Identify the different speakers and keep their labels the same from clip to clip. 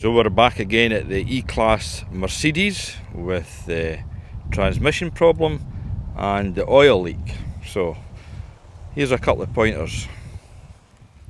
Speaker 1: So we're back again at the E-Class Mercedes with the transmission problem and the oil leak. So here's a couple of pointers.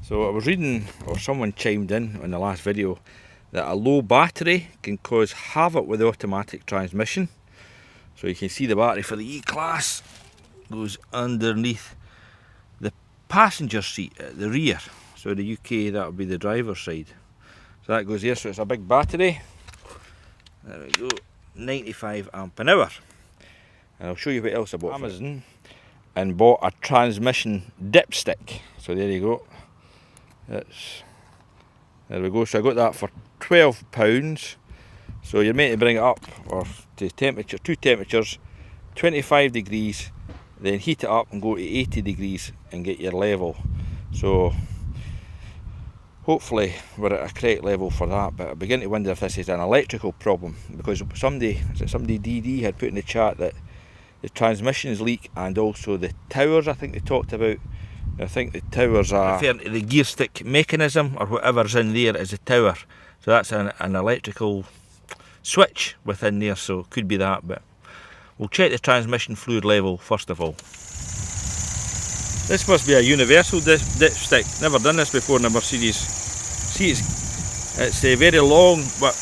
Speaker 1: So I was reading, or someone chimed in the last video, that a low battery can cause havoc with the automatic transmission. So you can see the battery for the E-Class goes underneath the passenger seat at the rear. So in the UK that would be the driver's side. So that goes here, so it's a big battery. There we go, 95 amp an hour. And I'll show you what else I bought from Amazon and bought a transmission dipstick. So there you go. There we go. So I got that for £12. So you're meant to bring it up or to temperature, two temperatures, 25 degrees, then heat it up and go to 80 degrees and get your level. So hopefully we're at a correct level for that, but I begin to wonder if this is an electrical problem, because somebody DD had put in the chat that the transmissions leak and also the towers, I think they talked about. I think the towers are referring to the gear stick mechanism, or whatever's in there is a tower. So that's an electrical switch within there, so it could be that, but we'll check the transmission fluid level first of all. This must be a universal dipstick, never done this before in a Mercedes. See, it's very long, but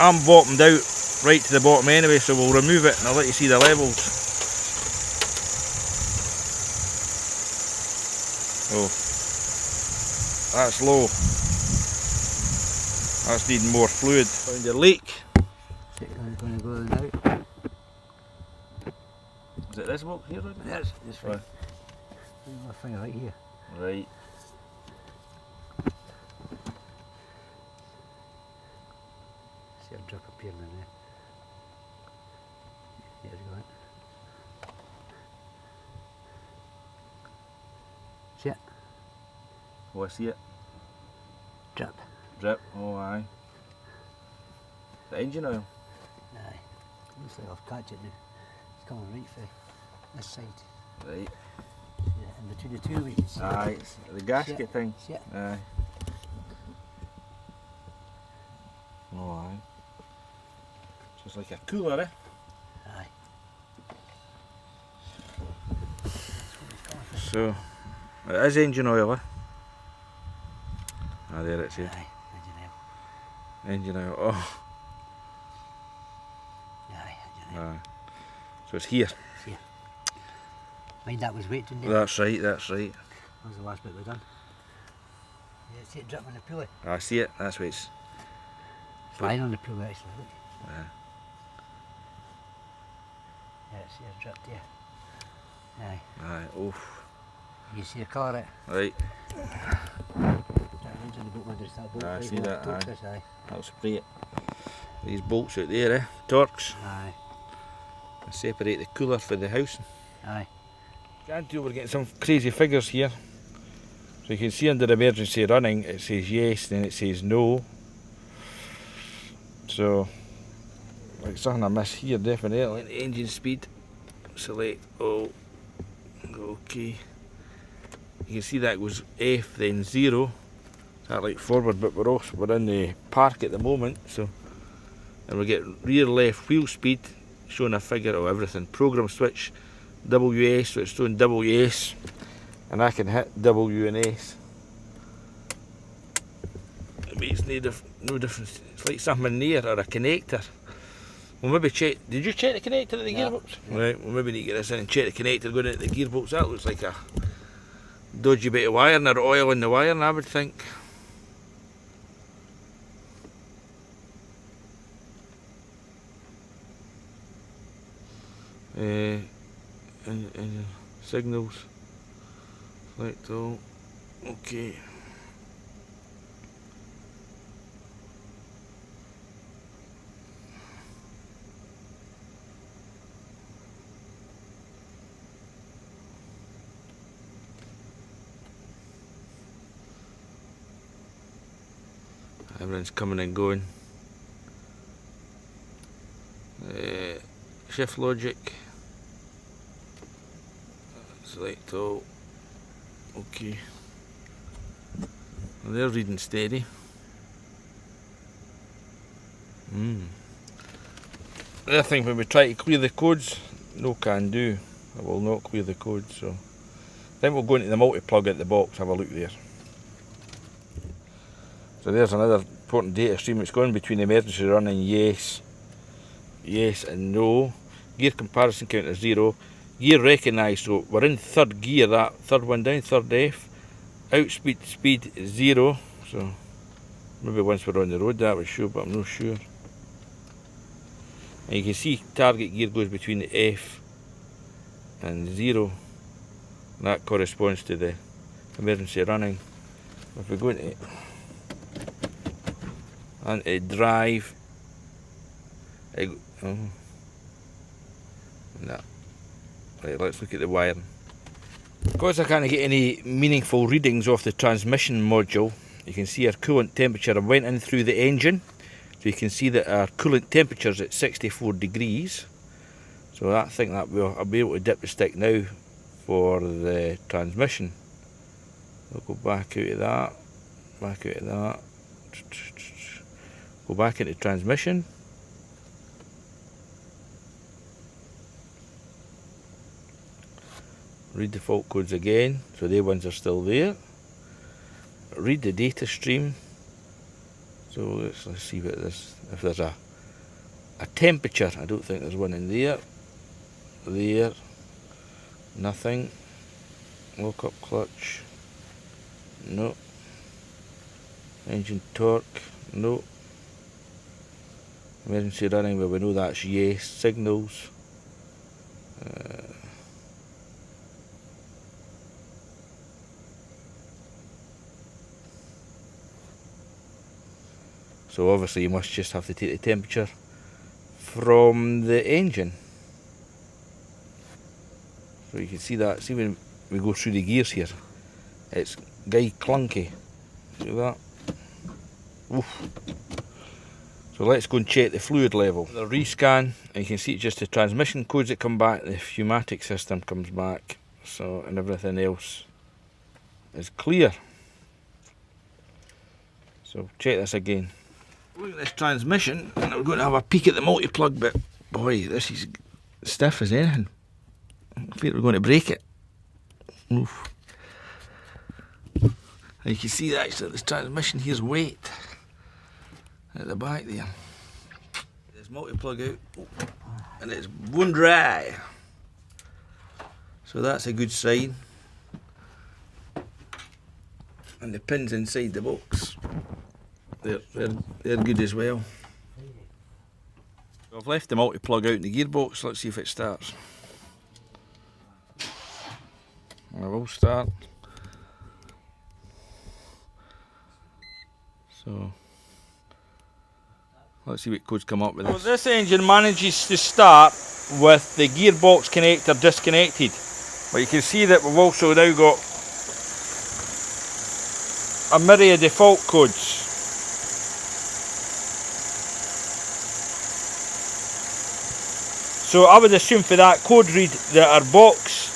Speaker 1: I'm bottomed out right to the bottom anyway, so we'll remove it and I'll let you see the levels. Oh, that's low. That's needing more fluid. Found your leak.
Speaker 2: Going to go now.
Speaker 1: Is it this box here?
Speaker 2: Yes, this way. My finger right here.
Speaker 1: Right.
Speaker 2: See a drip appearing in there. Here's going. See it?
Speaker 1: Oh, I see it.
Speaker 2: Drip.
Speaker 1: Drip. Oh, aye. The engine oil.
Speaker 2: Aye. Looks like I'll catch it now. It's coming right for this side.
Speaker 1: Right.
Speaker 2: Yeah, in between the two we can see.
Speaker 1: Aye, it's the gasket thing.
Speaker 2: See it?
Speaker 1: Aye. Oh, aye. So it's like a cooler, eh?
Speaker 2: Aye.
Speaker 1: So, it is engine oil, eh? Ah, there it's here.
Speaker 2: Aye, engine oil.
Speaker 1: Engine oil, oh.
Speaker 2: Aye, engine oil.
Speaker 1: Aye. So it's here.
Speaker 2: It's here. Mind that was waiting there.
Speaker 1: That's right, that's right.
Speaker 2: That was the last bit we done. Yeah, see it dripping on the pulley.
Speaker 1: I see it, that's what it's...
Speaker 2: Flying on the pulley actually, look.
Speaker 1: Yeah.
Speaker 2: Yeah, see it dripped there. Aye.
Speaker 1: Aye, oof.
Speaker 2: You see the colour it?
Speaker 1: Right.
Speaker 2: That runs on the boat under that bolt.
Speaker 1: I
Speaker 2: right
Speaker 1: see
Speaker 2: there,
Speaker 1: that,
Speaker 2: torques
Speaker 1: aye.
Speaker 2: this, aye.
Speaker 1: That'll spray it. These bolts out there, eh? Torques.
Speaker 2: Aye.
Speaker 1: And separate the cooler for the house.
Speaker 2: Aye.
Speaker 1: Can't do, we're getting some crazy figures here. So you can see under emergency running it says yes, then it says no. So like something I miss here definitely. Engine speed, select all, okay. You can see that goes F then 0. That like forward, but we're in the park at the moment, so, and we get rear left wheel speed showing a figure of everything. Program switch WS, so it's showing WS, and I can hit W and S. It makes no difference. It's like something in there or a connector. We'll maybe check. Did you check the connector at the gearbox? Yeah. Right, we'll maybe need to get this in and check the connector going into the gearbox. That looks like a dodgy bit of wiring or oil in the wiring, I would think. And signals, select all, okay. Everything's coming and going. Shift logic. Select all. Okay. Well, they're reading steady. The other thing, when we try to clear the codes, no can do. It will not clear the codes. So then we'll go into the multi-plug at the box, have a look there. So there's another important data stream. It's going between emergency running, yes, yes and no. Gear comparison counter 0. Gear recognised, so we're in third gear, that third one down, third F. Outspeed speed 0. So maybe once we're on the road that would show, but I'm not sure. And you can see target gear goes between the F and 0. And that corresponds to the emergency running. If we go into drive, no. Right, let's look at the wiring. Because I can't get any meaningful readings off the transmission module, you can see our coolant temperature. I went in through the engine, so you can see that our coolant temperature is at 64 degrees. So I think that I'll be able to dip the stick now for the transmission. We'll go back out of that, back out of that, go back into transmission. Read the fault codes again, so the ones are still there. Read the data stream. So let's see what this, if there's a temperature. I don't think there's one in there. There, nothing. Lock up clutch, no. Engine torque, no. Emergency running, well we know that's yes. Signals. So obviously you must just have to take the temperature from the engine. So you can see that, see when we go through the gears here, it's clunky. See that? Oof. So let's go and check the fluid level. The rescan, and you can see it's just the transmission codes that come back, the pneumatic system comes back, so, and everything else is clear. So check this again. Look at this transmission, and we're going to have a peek at the multi-plug, but boy, this is stiff as anything. I fear we're going to break it. Oof. And you can see that actually this transmission here's weight at the back there. This multi-plug out, and it's bone dry. So that's a good sign. And the pins inside the box, they're good as well. So I've left the multi-plug out in the gearbox. Let's see if it starts. I will start. So let's see what codes come up with this. So this engine manages to start with the gearbox connector disconnected. But you can see that we've also now got a myriad default codes. So I would assume for that code read that our box,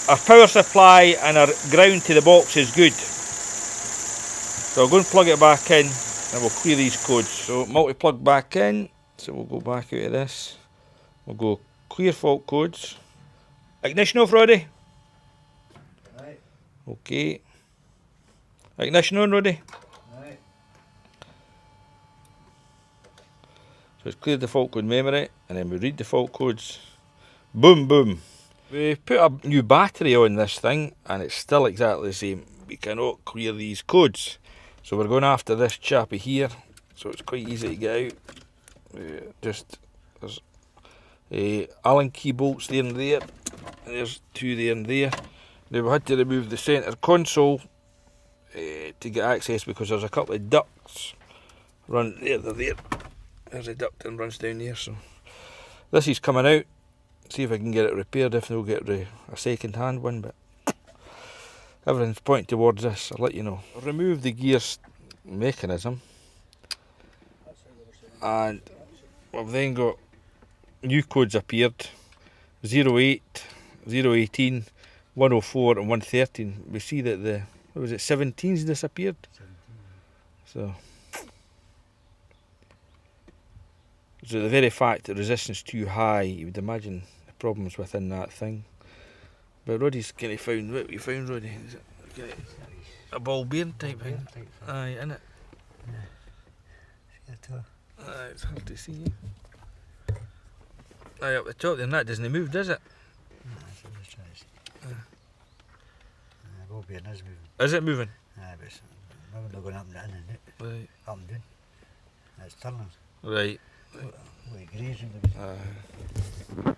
Speaker 1: our power supply and our ground to the box is good. So I'll go and plug it back in and we'll clear these codes. So multi-plug back in, so we'll go back out of this. We'll go clear fault codes. Ignition off, Roddy?
Speaker 2: Right.
Speaker 1: Okay. Ignition on, Roddy?
Speaker 2: Right.
Speaker 1: So it's cleared the fault code memory, and then we read the fault codes. Boom, boom. We put a new battery on this thing, and it's still exactly the same. We cannot clear these codes. So we're going after this chappy here, so it's quite easy to get out. There's Allen key bolts there and there. And there's two there and there. Now we had to remove the centre console to get access because there's a couple of ducts run there. They're there. There's a duct and runs down there. So this is coming out. See if I can get it repaired. If they'll get a second hand one, but everything's pointing towards this. I'll let you know. I'll remove the gear mechanism, and we've then got new codes appeared: 08, 018, 104 and 113. We see that the, what was it, 17's disappeared. 17. So So the very fact that resistance too high, you would imagine the problems within that thing. But Roddy's kind of found, what you found, Roddy? Is it kind of a ball bearing type thing? Aye, innit? Aye, it's hard to see. Aye, up the top there, and that doesn't move, does it?
Speaker 2: No, that's what I was trying to see. The ball bearing is moving.
Speaker 1: Is it moving?
Speaker 2: Aye, but it's maybe not going up and down, isn't it?
Speaker 1: Right.
Speaker 2: Up and down. It's turning.
Speaker 1: Right.
Speaker 2: What a grazing.
Speaker 1: Aye.